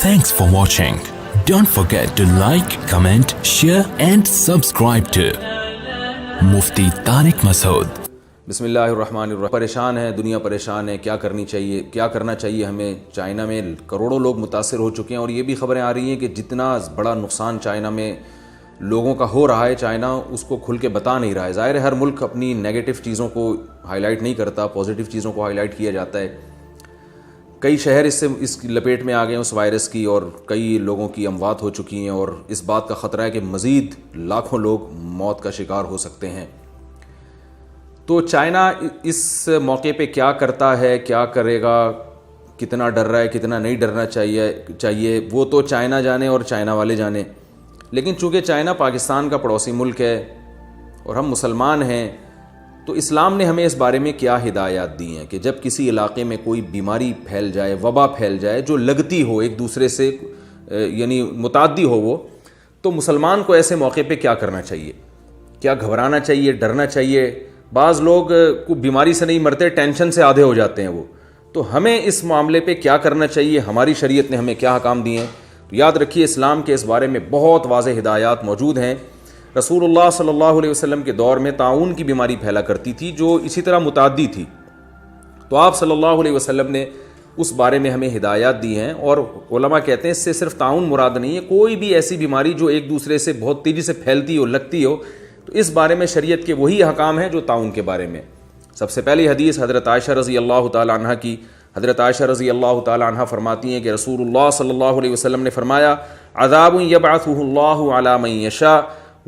Thanks for watching. Don't forget to like, comment, share and subscribe to Mufti Tariq Masood. بسم اللہ الرحمن الرحیم. پریشان ہے دنیا، پریشان ہے، کیا کرنا چاہیے ہمیں. چائنا میں کروڑوں لوگ متاثر ہو چکے ہیں اور یہ بھی خبریں آ رہی ہیں کہ جتنا بڑا نقصان چائنا میں لوگوں کا ہو رہا ہے، چائنا اس کو کھل کے بتا نہیں رہا ہے. ظاہر ہے ہر ملک اپنی نیگیٹو چیزوں کو ہائی لائٹ نہیں کرتا، پازیٹیو چیزوں کو ہائی لائٹ کیا جاتا ہے. کئی شہر اس کی لپیٹ میں آ گئے ہیں اس وائرس کی، اور کئی لوگوں کی اموات ہو چکی ہیں، اور اس بات کا خطرہ ہے کہ مزید لاکھوں لوگ موت کا شکار ہو سکتے ہیں. تو چائنا اس موقع پہ کیا کرتا ہے، کیا کرے گا، کتنا ڈر رہا ہے، کتنا نہیں ڈرنا چاہیے وہ تو چائنا جانے اور چائنا والے جانے. لیکن چونکہ چائنا پاکستان کا پڑوسی ملک ہے اور ہم مسلمان ہیں، تو اسلام نے ہمیں اس بارے میں کیا ہدایات دی ہیں کہ جب کسی علاقے میں کوئی بیماری پھیل جائے، وبا پھیل جائے جو لگتی ہو ایک دوسرے سے، یعنی متعدی ہو وہ، تو مسلمان کو ایسے موقع پہ کیا کرنا چاہیے؟ کیا گھبرانا چاہیے، ڈرنا چاہیے؟ بعض لوگ کو بیماری سے نہیں مرتے، ٹینشن سے آدھے ہو جاتے ہیں وہ. تو ہمیں اس معاملے پہ کیا کرنا چاہیے؟ ہماری شریعت نے ہمیں کیا احکام دیے ہیں؟ تو یاد رکھیے اسلام کے اس بارے میں بہت واضح ہدایات موجود ہیں. رسول اللہ صلی اللہ علیہ وسلم کے دور میں طاعون کی بیماری پھیلا کرتی تھی جو اسی طرح متعدی تھی. تو آپ صلی اللہ علیہ وسلم نے اس بارے میں ہمیں ہدایات دی ہیں، اور علماء کہتے ہیں اس سے صرف طاعون مراد نہیں ہے، کوئی بھی ایسی بیماری جو ایک دوسرے سے بہت تیزی سے پھیلتی ہو، لگتی ہو، تو اس بارے میں شریعت کے وہی احکام ہیں جو طاعون کے بارے میں. سب سے پہلی حدیث حضرت عائشہ رضی اللہ تعالی عنہ کی. حضرت عائشہ رضی اللہ تعالی عنہ فرماتی ہیں کہ رسول اللہ صلی اللہ علیہ وسلم نے فرمایا: عذاب یبعثہ اللہ علی من یشاء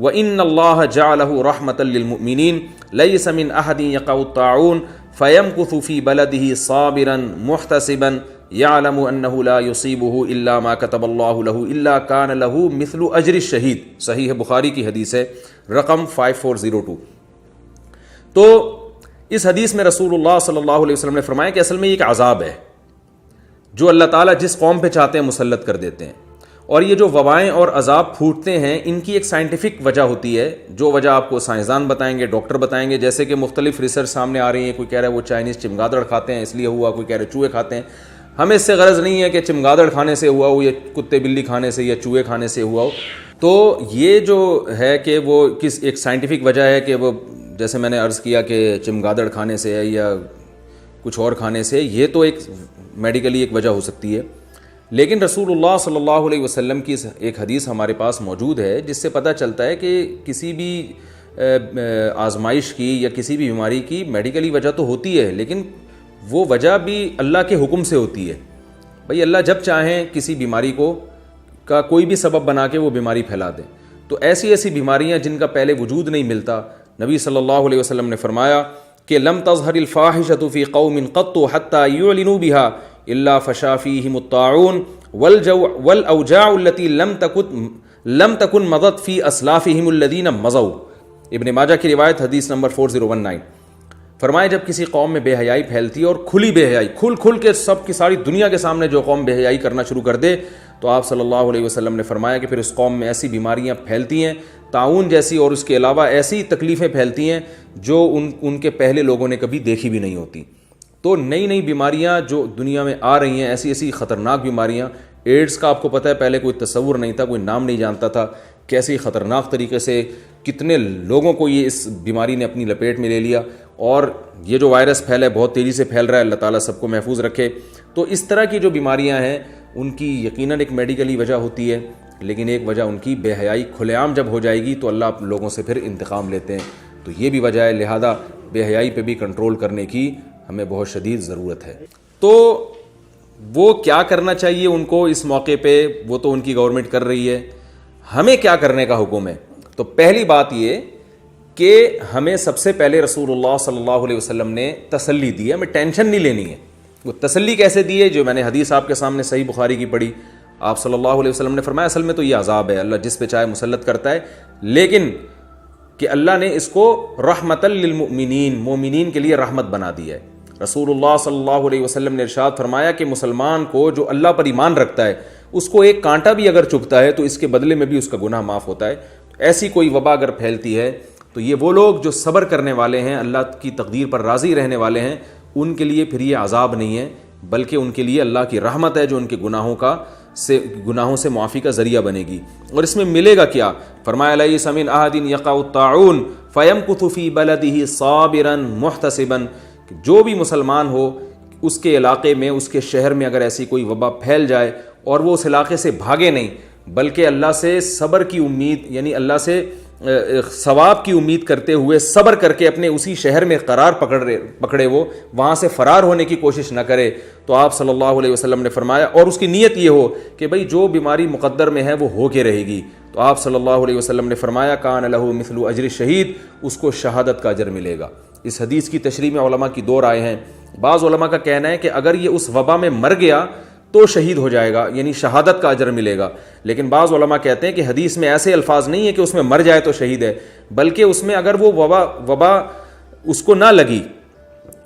وَإِنَّ اللَّهَ جَعَلَهُ رَحْمَةً لِّلْمُؤْمِنِينَ لَيْسَ مِنْ أَحَدٍ يَقَعُ الطَّاعُونُ فَيَمْكُثُ فِي بَلَدِهِ صَابِرًا مُحْتَسِبًا يَعْلَمُ أَنَّهُ لَا يُصِيبُهُ إِلَّا مَا كَتَبَ اللَّهُ لَهُ إِلَّا كَانَ لَهُ مِثْلُ أَجْرِ الشَّهِيدِ. صحیح بخاری کی حدیث ہے، رقم 5402. تو اس حدیث میں رسول اللہ صلی اللہ علیہ وسلم نے فرمایا کہ اصل میں یہ ایک عذاب ہے جو اللہ تعالیٰ جس قوم پہ چاہتے ہیں مسلط کر دیتے ہیں. اور یہ جو وبائیں اور عذاب پھوٹتے ہیں ان کی ایک سائنٹیفک وجہ ہوتی ہے، جو وجہ آپ کو سائنسدان بتائیں گے، ڈاکٹر بتائیں گے. جیسے کہ مختلف ریسرچ سامنے آ رہی ہیں. کوئی کہہ رہا ہے وہ چائنیز چمگادڑ کھاتے ہیں اس لیے ہوا، کوئی کہہ رہے چوہے کھاتے ہیں. ہمیں اس سے غرض نہیں ہے کہ چمگادڑ کھانے سے ہوا ہو یا کتے بلی کھانے سے یا چوہے کھانے سے ہوا ہو. تو یہ جو ہے کہ وہ ایک سائنٹیفک وجہ ہے کہ وہ، جیسے میں نے عرض کیا کہ چمگادڑ کھانے سے ہے یا کچھ اور کھانے سے، یہ تو ایک میڈیکلی ایک وجہ ہو سکتی ہے. لیکن رسول اللہ صلی اللہ علیہ وسلم کی ایک حدیث ہمارے پاس موجود ہے جس سے پتہ چلتا ہے کہ کسی بھی آزمائش کی یا کسی بھی بیماری کی میڈیکلی وجہ تو ہوتی ہے، لیکن وہ وجہ بھی اللہ کے حکم سے ہوتی ہے. بھئی اللہ جب چاہیں کسی بیماری کو کا کوئی بھی سبب بنا کے وہ بیماری پھیلا دیں. تو ایسی بیماریاں جن کا پہلے وجود نہیں ملتا، نبی صلی اللہ علیہ وسلم نے فرمایا کہ لم تظہر الفاحشۃ فی قوم قط حتی یعلنوا بها الا فشا فیہم الطاعون والاوجاع التي لم تکن مضت فی اسلافہم الذین مضوا. ابن ماجہ کی روایت، حدیث نمبر 4019. فرمایا جب کسی قوم میں بے حیائی پھیلتی ہے، اور کھلی بے حیائی، کھل کے سب کی ساری دنیا کے سامنے جو قوم بے حیائی کرنا شروع کر دے، تو آپ صلی اللہ علیہ وسلم نے فرمایا کہ پھر اس قوم میں ایسی بیماریاں پھیلتی ہیں، طاعون جیسی، اور اس کے علاوہ ایسی تکلیفیں پھیلتی ہیں جو ان کے پہلے لوگوں نے کبھی دیکھی بھی نہیں ہوتی. تو نئی بیماریاں جو دنیا میں آ رہی ہیں، ایسی خطرناک بیماریاں. ایڈز کا آپ کو پتہ ہے پہلے کوئی تصور نہیں تھا، کوئی نام نہیں جانتا تھا. کیسی خطرناک طریقے سے کتنے لوگوں کو یہ اس بیماری نے اپنی لپیٹ میں لے لیا. اور یہ جو وائرس پھیلا ہے بہت تیزی سے پھیل رہا ہے، اللہ تعالیٰ سب کو محفوظ رکھے. تو اس طرح کی جو بیماریاں ہیں ان کی یقیناً ایک میڈیکلی وجہ ہوتی ہے، لیکن ایک وجہ ان کی بے حیائی کھلے عام جب ہو جائے گی تو اللہ لوگوں سے پھر انتقام لیتے ہیں. تو یہ بھی وجہ ہے، لہذا بے حیائی پہ بھی کنٹرول کرنے کی ہمیں بہت شدید ضرورت ہے. تو وہ کیا کرنا چاہیے ان کو اس موقع پہ؟ وہ تو ان کی گورنمنٹ کر رہی ہے، ہمیں کیا کرنے کا حکم ہے؟ تو پہلی بات یہ کہ ہمیں سب سے پہلے رسول اللہ صلی اللہ علیہ وسلم نے تسلی دی ہے، ہمیں ٹینشن نہیں لینی ہے. وہ تسلی کیسے دی ہے؟ جو میں نے حدیث آپ کے سامنے صحیح بخاری کی پڑھی. آپ صلی اللہ علیہ وسلم نے فرمایا اصل میں تو یہ عذاب ہے، اللہ جس پہ چاہے مسلط کرتا ہے، لیکن کہ اللہ نے اس کو رحمۃ للمؤمنین، مومنین کے لیے رحمت بنا دی ہے. رسول اللہ صلی اللہ علیہ وسلم نے ارشاد فرمایا کہ مسلمان کو جو اللہ پر ایمان رکھتا ہے اس کو ایک کانٹا بھی اگر چبھتا ہے تو اس کے بدلے میں بھی اس کا گناہ معاف ہوتا ہے. ایسی کوئی وبا اگر پھیلتی ہے تو یہ وہ لوگ جو صبر کرنے والے ہیں، اللہ کی تقدیر پر راضی رہنے والے ہیں، ان کے لیے پھر یہ عذاب نہیں ہے، بلکہ ان کے لیے اللہ کی رحمت ہے جو ان کے گناہوں سے معافی کا ذریعہ بنے گی۔ اور اس میں ملے گا کیا؟ فرمایا لیس من احد یقع الطاعون فیمکث فی بلدہ صابرا محتسبا، جو بھی مسلمان ہو اس کے علاقے میں، اس کے شہر میں اگر ایسی کوئی وبا پھیل جائے اور وہ اس علاقے سے بھاگے نہیں، بلکہ اللہ سے صبر کی امید، یعنی اللہ سے ثواب کی امید کرتے ہوئے صبر کر کے اپنے اسی شہر میں قرار پکڑے، وہ وہاں سے فرار ہونے کی کوشش نہ کرے، تو آپ صلی اللہ علیہ وسلم نے فرمایا، اور اس کی نیت یہ ہو کہ بھئی جو بیماری مقدر میں ہے وہ ہو کے رہے گی، تو آپ صلی اللہ علیہ وسلم نے فرمایا کان لہ مثل اجر شہید، اس کو شہادت کا اجر ملے گا۔ اس حدیث کی تشریح میں علماء کی دو رائے ہیں۔ بعض علماء کا کہنا ہے کہ اگر یہ اس وبا میں مر گیا تو شہید ہو جائے گا، یعنی شہادت کا اجر ملے گا، لیکن بعض علماء کہتے ہیں کہ حدیث میں ایسے الفاظ نہیں ہے کہ اس میں مر جائے تو شہید ہے، بلکہ اس میں اگر وہ وبا اس کو نہ لگی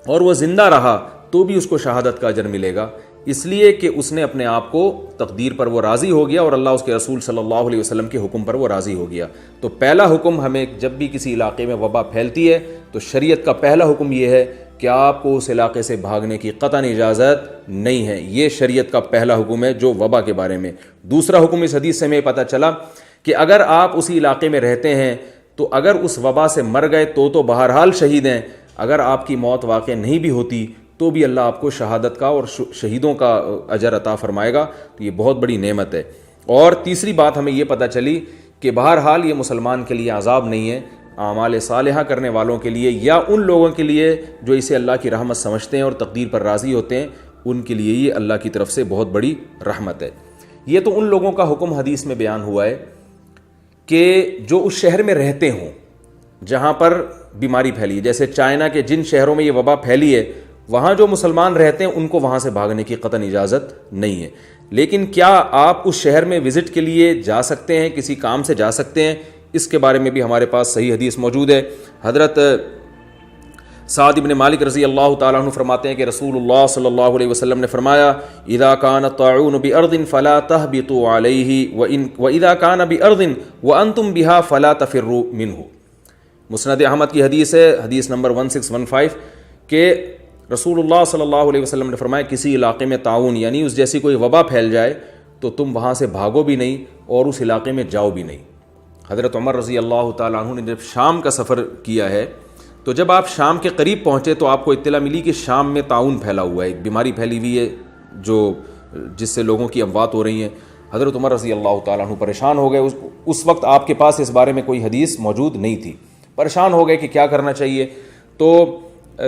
اور وہ زندہ رہا تو بھی اس کو شہادت کا اجر ملے گا، اس لیے کہ اس نے اپنے آپ کو تقدیر پر وہ راضی ہو گیا اور اللہ اس کے رسول صلی اللہ علیہ وسلم کے حکم پر وہ راضی ہو گیا۔ تو پہلا حکم ہمیں جب بھی کسی علاقے میں وبا پھیلتی ہے تو شریعت کا پہلا حکم یہ ہے کہ آپ کو اس علاقے سے بھاگنے کی قطعاً اجازت نہیں ہے، یہ شریعت کا پہلا حکم ہے جو وبا کے بارے میں۔ دوسرا حکم اس حدیث سے ہمیں پتہ چلا کہ اگر آپ اسی علاقے میں رہتے ہیں تو اگر اس وبا سے مر گئے تو بہرحال شہید ہیں، اگر آپ کی موت واقع نہیں بھی ہوتی تو بھی اللہ آپ کو شہادت کا اور شہیدوں کا اجر عطا فرمائے گا، تو یہ بہت بڑی نعمت ہے۔ اور تیسری بات ہمیں یہ پتہ چلی کہ بہرحال یہ مسلمان کے لیے عذاب نہیں ہے، اعمال صالحہ کرنے والوں کے لیے یا ان لوگوں کے لیے جو اسے اللہ کی رحمت سمجھتے ہیں اور تقدیر پر راضی ہوتے ہیں، ان کے لیے یہ اللہ کی طرف سے بہت بڑی رحمت ہے۔ یہ تو ان لوگوں کا حکم حدیث میں بیان ہوا ہے کہ جو اس شہر میں رہتے ہوں جہاں پر بیماری پھیلی ہے، جیسے چائنا کے جن شہروں میں یہ وبا پھیلی ہے وہاں جو مسلمان رہتے ہیں ان کو وہاں سے بھاگنے کی قطعاً اجازت نہیں ہے، لیکن کیا آپ اس شہر میں وزٹ کے لیے جا سکتے ہیں، کسی کام سے جا سکتے ہیں؟ اس کے بارے میں بھی ہمارے پاس صحیح حدیث موجود ہے۔ حضرت سعد بن مالک رضی اللہ تعالیٰ عنہ فرماتے ہیں کہ رسول اللہ صلی اللہ علیہ وسلم نے فرمایا اذا کان الطاعون بارض فلا تهبطوا علیہ واذا کان بارض وانتم بها فلا تفروا منه۔ مسند احمد کی حدیث ہے، حدیث نمبر 1615، کہ رسول اللہ صلی اللہ علیہ وسلم نے فرمایا کسی علاقے میں طاعون یعنی اس جیسی کوئی وبا پھیل جائے تو تم وہاں سے بھاگو بھی نہیں اور اس علاقے میں جاؤ بھی نہیں۔ حضرت عمر رضی اللہ تعالیٰ عنہ نے جب شام کا سفر کیا ہے تو جب آپ شام کے قریب پہنچے تو آپ کو اطلاع ملی کہ شام میں طاعون پھیلا ہوا ہے، ایک بیماری پھیلی ہوئی ہے جس سے لوگوں کی اموات ہو رہی ہیں۔ حضرت عمر رضی اللہ تعالیٰ عنہ پریشان ہو گئے، اس وقت آپ کے پاس اس بارے میں کوئی حدیث موجود نہیں تھی، پریشان ہو گئے کہ کیا کرنا چاہیے۔ تو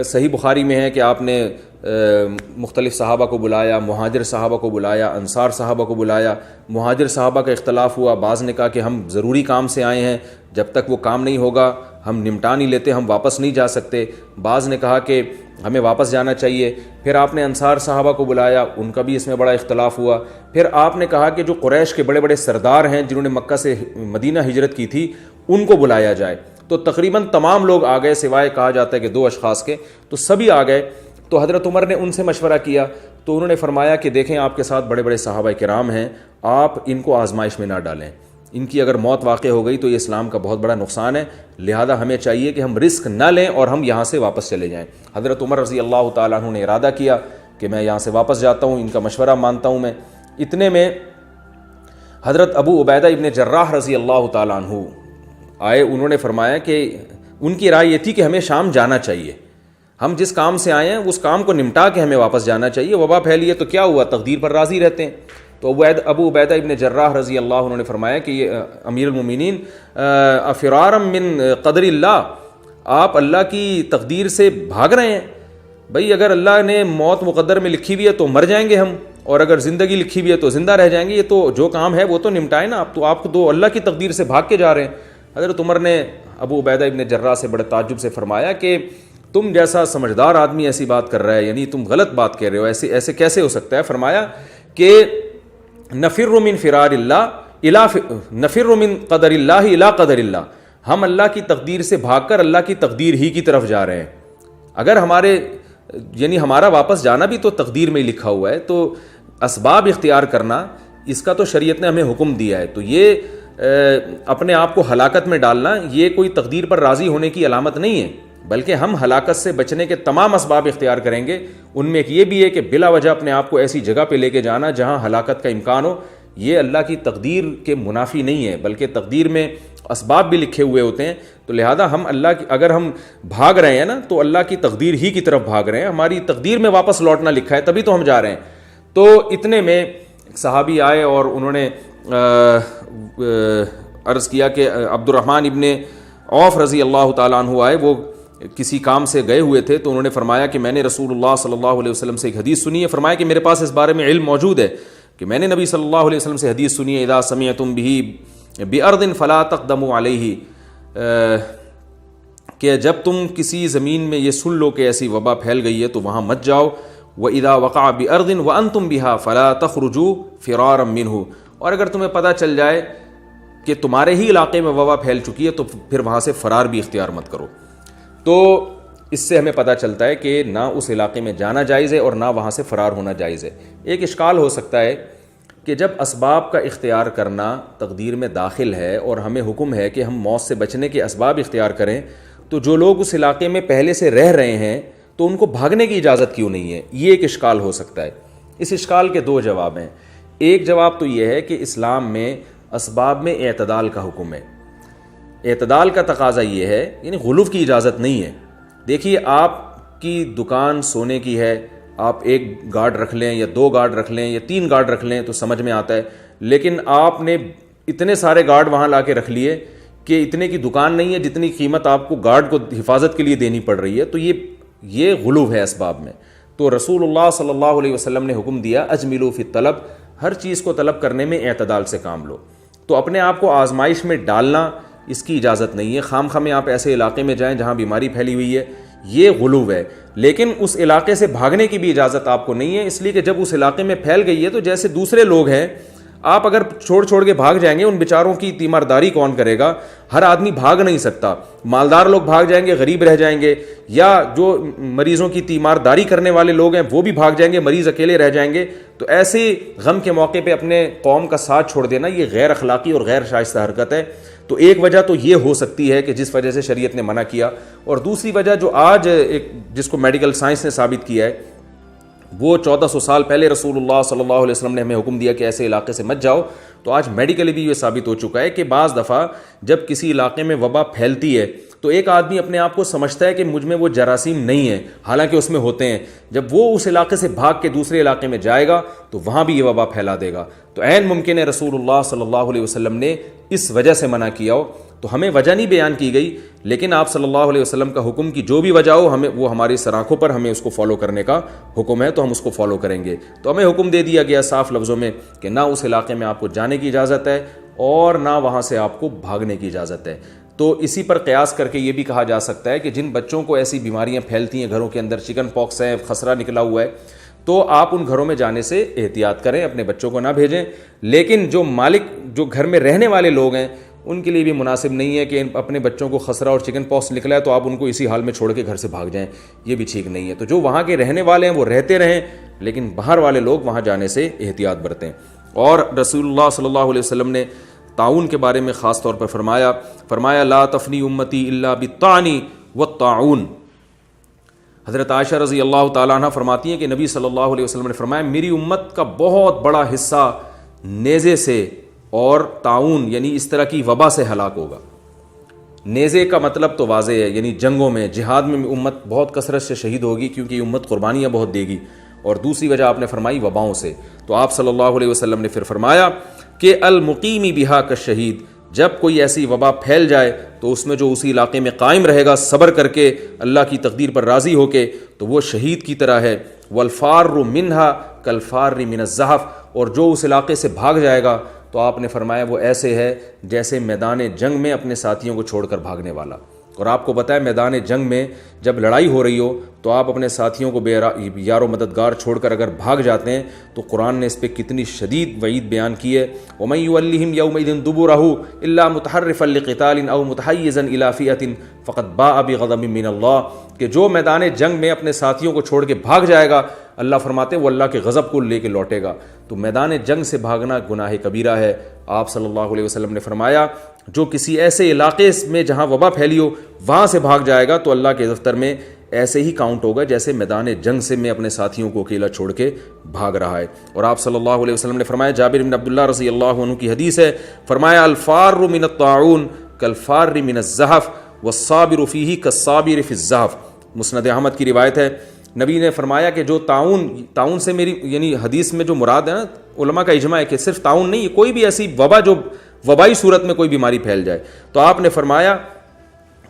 صحیح بخاری میں ہے کہ آپ نے مختلف صحابہ کو بلایا، مہاجر صحابہ کو بلایا، انصار صحابہ کو بلایا۔ مہاجر صحابہ کا اختلاف ہوا، بعض نے کہا کہ ہم ضروری کام سے آئے ہیں، جب تک وہ کام نہیں ہوگا ہم نمٹا نہیں لیتے، ہم واپس نہیں جا سکتے۔ بعض نے کہا کہ ہمیں واپس جانا چاہیے۔ پھر آپ نے انصار صحابہ کو بلایا، ان کا بھی اس میں بڑا اختلاف ہوا۔ پھر آپ نے کہا کہ جو قریش کے بڑے بڑے سردار ہیں جنہوں نے مکہ سے مدینہ ہجرت کی تھی ان کو بلایا جائے، تو تقریباً تمام لوگ آ گئے سوائے کہا جاتا ہے کہ 2 اشخاص کے، تو سبھی آ گئے۔ تو حضرت عمر نے ان سے مشورہ کیا تو انہوں نے فرمایا کہ دیکھیں آپ کے ساتھ بڑے بڑے صحابہ کرام ہیں، آپ ان کو آزمائش میں نہ ڈالیں، ان کی اگر موت واقع ہو گئی تو یہ اسلام کا بہت بڑا نقصان ہے، لہذا ہمیں چاہیے کہ ہم رسک نہ لیں اور ہم یہاں سے واپس چلے جائیں۔ حضرت عمر رضی اللہ تعالیٰ عنہ نے ارادہ کیا کہ میں یہاں سے واپس جاتا ہوں، ان کا مشورہ مانتا ہوں میں۔ اتنے میں حضرت ابو عبیدہ ابن جراح رضی اللہ تعالیٰ عنہ آئے، انہوں نے فرمایا کہ ان کی رائے یہ تھی کہ ہمیں شام جانا چاہیے، ہم جس کام سے آئے ہیں اس کام کو نمٹا کے ہمیں واپس جانا چاہیے، وبا پھیلی ہے تو کیا ہوا، تقدیر پر راضی رہتے ہیں۔ تو ابو عبیدہ ابن جراح رضی اللہ عنہ نے فرمایا کہ یہ امیر المومنین افرارا من قدر اللہ، آپ اللہ کی تقدیر سے بھاگ رہے ہیں، بھئی اگر اللہ نے موت مقدر میں لکھی ہوئی ہے تو مر جائیں گے ہم، اور اگر زندگی لکھی ہوئی ہے تو زندہ رہ جائیں گے، یہ تو جو کام ہے وہ تو نمٹائے نا، آپ تو اللہ کی تقدیر سے بھاگ کے جا رہے ہیں۔ حضرت عمر نے ابو عبیدہ ابن جراح سے بڑے تعجب سے فرمایا کہ تم جیسا سمجھدار آدمی ایسی بات کر رہا ہے، یعنی تم غلط بات کہہ رہے ہو، ایسے کیسے ہو سکتا ہے؟ فرمایا کہ نفر من فرار اللہ نفر من قدر اللہ الی قدر اللہ، ہم اللہ کی تقدیر سے بھاگ کر اللہ کی تقدیر ہی کی طرف جا رہے ہیں۔ اگر ہمارا واپس جانا بھی تو تقدیر میں ہی لکھا ہوا ہے، تو اسباب اختیار کرنا اس کا تو شریعت نے ہمیں حکم دیا ہے، تو یہ اپنے آپ کو ہلاکت میں ڈالنا یہ کوئی تقدیر پر راضی ہونے کی علامت نہیں ہے، بلکہ ہم ہلاکت سے بچنے کے تمام اسباب اختیار کریں گے. ان میں ایک یہ بھی ہے کہ بلا وجہ اپنے آپ کو ایسی جگہ پہ لے کے جانا جہاں ہلاکت کا امکان ہو. یہ اللہ کی تقدیر کے منافی نہیں ہے، بلکہ تقدیر میں اسباب بھی لکھے ہوئے ہوتے ہیں. تو لہذا ہم اللہ کی اگر ہم بھاگ رہے ہیں نا تو اللہ کی تقدیر ہی کی طرف بھاگ رہے ہیں. ہماری تقدیر میں واپس لوٹنا لکھا ہے، تبھی تو ہم جا رہے ہیں. تو اتنے میں صحابی آئے اور انہوں نے عرض کیا کہ عبد الرحمن ابن عوف رضی اللہ تعالیٰ عنہ آئے، وہ کسی کام سے گئے ہوئے تھے. تو انہوں نے فرمایا کہ میں نے رسول اللہ صلی اللہ علیہ وسلم سے ایک حدیث سنی ہے. فرمایا کہ میرے پاس اس بارے میں علم موجود ہے کہ میں نے نبی صلی اللہ علیہ وسلم سے حدیث سنی ہے، اذا سمعتم به بارض فلا تقدموا علیہ، کہ جب تم کسی زمین میں یہ سن لو کہ ایسی وبا پھیل گئی ہے تو وہاں مت جاؤ. وَإِذَا وَقَعَ بِأَرْضٍ وَأَنْتُمْ بِهَا فَلَا تَخْرُجُوا فِرَارًا مِّنْهُ، اور اگر تمہیں پتہ چل جائے کہ تمہارے ہی علاقے میں وبا پھیل چکی ہے تو پھر وہاں سے فرار بھی اختیار مت کرو. تو اس سے ہمیں پتہ چلتا ہے کہ نہ اس علاقے میں جانا جائز ہے اور نہ وہاں سے فرار ہونا جائز ہے. ایک اشکال ہو سکتا ہے کہ جب اسباب کا اختیار کرنا تقدیر میں داخل ہے اور ہمیں حکم ہے کہ ہم موت سے بچنے کے اسباب اختیار کریں، تو جو لوگ اس علاقے میں پہلے سے رہ رہے ہیں تو ان کو بھاگنے کی اجازت کیوں نہیں ہے؟ یہ ایک اشکال ہو سکتا ہے. اس اشکال کے دو جواب ہیں. ایک جواب تو یہ ہے کہ اسلام میں اسباب میں اعتدال کا حکم ہے. اعتدال کا تقاضا یہ ہے، یعنی غلو کی اجازت نہیں ہے. دیکھیے آپ کی دکان سونے کی ہے، آپ ایک گارڈ رکھ لیں یا 2 گارڈ رکھ لیں یا 3 گارڈ رکھ لیں تو سمجھ میں آتا ہے، لیکن آپ نے اتنے سارے گارڈ وہاں لا کے رکھ لیے کہ اتنے کی دکان نہیں ہے جتنی قیمت آپ کو گارڈ کو حفاظت کے لیے دینی پڑ رہی ہے. تو یہ غلو ہے اسباب میں. تو رسول اللہ صلی اللہ علیہ وسلم نے حکم دیا اجملوا فی الطلب، ہر چیز کو طلب کرنے میں اعتدال سے کام لو. تو اپنے آپ کو آزمائش میں ڈالنا اس کی اجازت نہیں ہے. خام خواہ آپ ایسے علاقے میں جائیں جہاں بیماری پھیلی ہوئی ہے، یہ غلو ہے. لیکن اس علاقے سے بھاگنے کی بھی اجازت آپ کو نہیں ہے، اس لیے کہ جب اس علاقے میں پھیل گئی ہے تو جیسے دوسرے لوگ ہیں، آپ اگر چھوڑ کے بھاگ جائیں گے ان بیچاروں کی تیمارداری کون کرے گا؟ ہر آدمی بھاگ نہیں سکتا. مالدار لوگ بھاگ جائیں گے، غریب رہ جائیں گے، یا جو مریضوں کی تیمارداری کرنے والے لوگ ہیں وہ بھی بھاگ جائیں گے، مریض اکیلے رہ جائیں گے. تو ایسے غم کے موقع پہ اپنے قوم کا ساتھ چھوڑ دینا یہ غیر اخلاقی اور غیر شائستہ حرکت ہے. تو ایک وجہ تو یہ ہو سکتی ہے کہ جس وجہ سے شریعت نے منع کیا. اور دوسری وجہ جو آج جس کو میڈیکل سائنس نے ثابت کیا ہے، وہ 1400 سال پہلے رسول اللہ صلی اللہ علیہ وسلم نے ہمیں حکم دیا کہ ایسے علاقے سے مت جاؤ. تو آج میڈیکلی بھی یہ ثابت ہو چکا ہے کہ بعض دفعہ جب کسی علاقے میں وبا پھیلتی ہے تو ایک آدمی اپنے آپ کو سمجھتا ہے کہ مجھ میں وہ جراثیم نہیں ہیں، حالانکہ اس میں ہوتے ہیں. جب وہ اس علاقے سے بھاگ کے دوسرے علاقے میں جائے گا تو وہاں بھی یہ وبا پھیلا دے گا. تو عین ممکن ہے رسول اللہ صلی اللہ علیہ وسلم نے اس وجہ سے منع کیا ہو. تو ہمیں وجہ نہیں بیان کی گئی، لیکن آپ صلی اللہ علیہ وسلم کا حکم کی جو بھی وجہ ہو، ہمیں وہ ہماری سراخوں پر ہمیں اس کو فالو کرنے کا حکم ہے، تو ہم اس کو فالو کریں گے. تو ہمیں حکم دے دیا گیا صاف لفظوں میں کہ نہ اس علاقے میں آپ کو جانے کی اجازت ہے اور نہ وہاں سے آپ کو بھاگنے کی اجازت ہے. تو اسی پر قیاس کر کے یہ بھی کہا جا سکتا ہے کہ جن بچوں کو ایسی بیماریاں پھیلتی ہیں گھروں کے اندر، چکن پاکس ہے، خسرہ نکلا ہوا ہے، تو آپ ان گھروں میں جانے سے احتیاط کریں، اپنے بچوں کو نہ بھیجیں. لیکن جو مالک جو گھر میں رہنے والے لوگ ہیں ان کے لیے بھی مناسب نہیں ہے کہ اپنے بچوں کو خسرہ اور چکن پاکس نکلا ہے تو آپ ان کو اسی حال میں چھوڑ کے گھر سے بھاگ جائیں، یہ بھی ٹھیک نہیں ہے. تو جو وہاں کے رہنے والے ہیں وہ رہتے رہیں، لیکن باہر والے لوگ وہاں جانے سے احتیاط برتیں. اور رسول اللہ صلی اللہ علیہ وسلم نے طاعون کے بارے میں خاص طور پر فرمایا لا تفنی امتی الا بالطعن والطاعون. حضرت عائشہ رضی اللہ تعالیٰ عنہ فرماتی ہیں کہ نبی صلی اللہ علیہ وسلم نے فرمایا میری امت کا بہت بڑا حصہ نیزے سے اور طاعون یعنی اس طرح کی وبا سے ہلاک ہوگا. نیزے کا مطلب تو واضح ہے، یعنی جنگوں میں، جہاد میں امت بہت کثرت سے شہید ہوگی کیونکہ یہ امت قربانیاں بہت دے گی. اور دوسری وجہ آپ نے فرمائی وباؤں سے. تو آپ صلی اللہ علیہ وسلم نے پھر فرمایا کہ المقیمی بہا کالشہید، جب کوئی ایسی وبا پھیل جائے تو اس میں جو اسی علاقے میں قائم رہے گا صبر کر کے اللہ کی تقدیر پر راضی ہو کے، تو وہ شہید کی طرح ہے. والفار منہا کالفار من الزحف، اور جو اس علاقے سے بھاگ جائے گا تو آپ نے فرمایا وہ ایسے ہے جیسے میدان جنگ میں اپنے ساتھیوں کو چھوڑ کر بھاگنے والا. اور آپ کو بتائیں میدان جنگ میں جب لڑائی ہو رہی ہو تو آپ اپنے ساتھیوں کو یار و مددگار چھوڑ کر اگر بھاگ جاتے ہیں تو قرآن نے اس پہ کتنی شدید وعید بیان کی ہے. وَمَن يُوَلِّهِمْ يَوْمَئِذٍ دُبُرَهُ إِلَّا مُتَحَرِّفًا لِقِتَالٍ أَوْ مُتَحَيِّزًا إِلَىٰ فِئَةٍ فَقَدْ بَاءَ بِغَضَبٍ مِّنَ اللَّهِ، کہ جو میدان جنگ میں اپنے ساتھیوں کو چھوڑ کے بھاگ جائے گا اللہ فرماتے وہ اللہ کے غضب کو لے کے لوٹے گا. تو میدان جنگ سے بھاگنا گناہ کبیرہ ہے. آپ صلی اللہ علیہ وسلم نے فرمایا جو کسی ایسے علاقے میں جہاں وبا پھیلی ہو وہاں سے بھاگ جائے گا تو اللہ کے دفتر میں ایسے ہی کاؤنٹ ہوگا جیسے میدان جنگ سے میں اپنے ساتھیوں کو اکیلا چھوڑ کے بھاگ رہا ہے. اور آپ صلی اللہ علیہ وسلم نے فرمایا, جابر بن عبداللہ رضی اللہ عنہ کی حدیث ہے, فرمایا الفار من الطاعون کالفار من الزحف والصابر فیہ کالصابر فی الزحف. مسند احمد کی روایت ہے, نبی نے فرمایا کہ جو تعاون سے میری یعنی حدیث میں جو مراد ہے نا, علماء کا اجماع ہے کہ صرف تعاون نہیں, کوئی بھی ایسی وبا جو وبائی صورت میں کوئی بیماری پھیل جائے, تو آپ نے فرمایا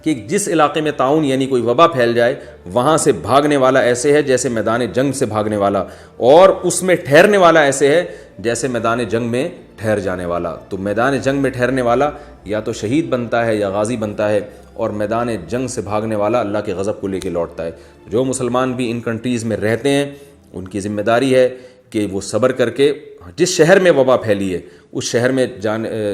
کہ جس علاقے میں تعاون یعنی کوئی وبا پھیل جائے وہاں سے بھاگنے والا ایسے ہے جیسے میدان جنگ سے بھاگنے والا, اور اس میں ٹھہرنے والا ایسے ہے جیسے میدان جنگ میں ٹھہر جانے والا. تو میدان جنگ میں ٹھہرنے والا یا تو شہید بنتا ہے یا غازی بنتا ہے, اور میدان جنگ سے بھاگنے والا اللہ کے غضب کو لے کے لوٹتا ہے. جو مسلمان بھی ان کنٹریز میں رہتے ہیں ان کی ذمہ داری ہے کہ وہ صبر کر کے جس شہر میں وبا پھیلی ہے اس شہر میں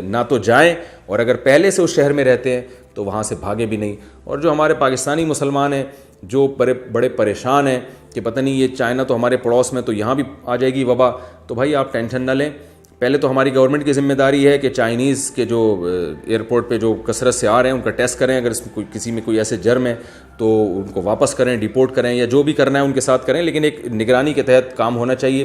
نہ تو جائیں, اور اگر پہلے سے اس شہر میں رہتے ہیں تو وہاں سے بھاگے بھی نہیں. اور جو ہمارے پاکستانی مسلمان ہیں جو بڑے پریشان ہیں کہ پتہ نہیں یہ چائنا تو ہمارے پڑوس میں تو یہاں بھی آ جائے گی وبا, تو بھائی آپ ٹینشن نہ لیں. پہلے تو ہماری گورنمنٹ کی ذمہ داری ہے کہ چائنیز کے جو ایئرپورٹ پہ جو کثرت سے آ رہے ہیں ان کا ٹیسٹ کریں, اگر اس میں کسی میں کوئی ایسے جرم ہے تو ان کو واپس کریں, ڈیپورٹ کریں, یا جو بھی کرنا ہے ان کے ساتھ کریں, لیکن ایک نگرانی کے تحت کام ہونا چاہیے.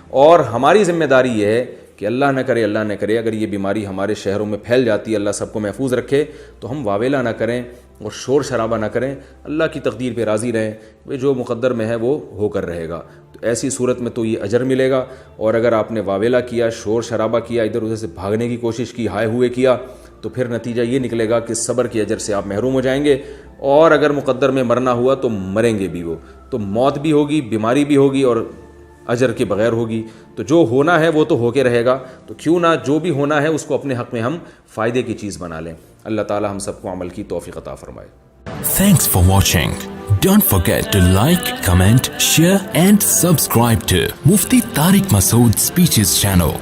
اور ہماری ذمہ داری یہ ہے کہ اللہ نہ کرے اگر یہ بیماری ہمارے شہروں میں پھیل جاتی ہے, اللہ سب کو محفوظ رکھے, تو ہم واویلا نہ کریں اور شور شرابہ نہ کریں, اللہ کی تقدیر پہ راضی رہیں, جو مقدر میں ہے وہ ہو کر رہے گا. تو ایسی صورت میں تو یہ اجر ملے گا, اور اگر آپ نے واویلا کیا, شور شرابہ کیا, ادھر ادھر سے بھاگنے کی کوشش کی, ہائے ہوئے کیا, تو پھر نتیجہ یہ نکلے گا کہ صبر کے اجر سے آپ محروم ہو جائیں گے. اور اگر مقدر میں مرنا ہوا تو مریں گے بھی, وہ تو موت بھی ہوگی, بیماری بھی ہوگی, اور اجر کے بغیر ہوگی. تو جو ہونا ہے وہ تو ہو کے رہے گا, تو کیوں نہ جو بھی ہونا ہے اس کو اپنے حق میں ہم فائدے کی چیز بنا لیں. اللہ تعالی ہم سب کو عمل کی توفیق عطا فرمائے. Thanks for watching. Don't forget to like, comment, share and subscribe to Mufti Tariq Masood Speeches channel.